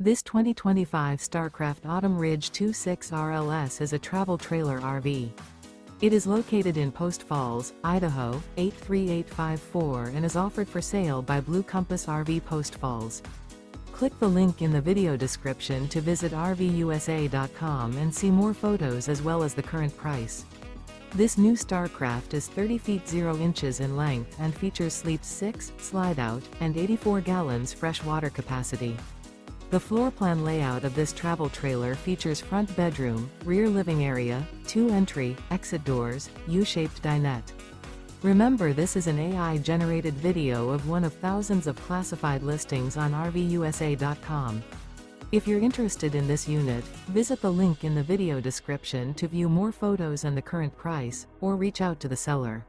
This 2025 Starcraft Autumn Ridge 26 RLS is a travel trailer RV. It is located in Post Falls, Idaho, 83854 and is offered for sale by Blue Compass RV Post Falls. Click the link in the video description to visit RVUSA.com and see more photos as well as the current price. This new Starcraft is 30 feet 0 inches in length and features sleeps 6, Slideout, and 84 gallons fresh water capacity. The floor plan layout of this travel trailer features front bedroom, rear living area, 2 entry, exit doors, U-shaped dinette. Remember, this is an AI-generated video of one of thousands of classified listings on RVUSA.com. If you're interested in this unit, visit the link in the video description to view more photos and the current price, or reach out to the seller.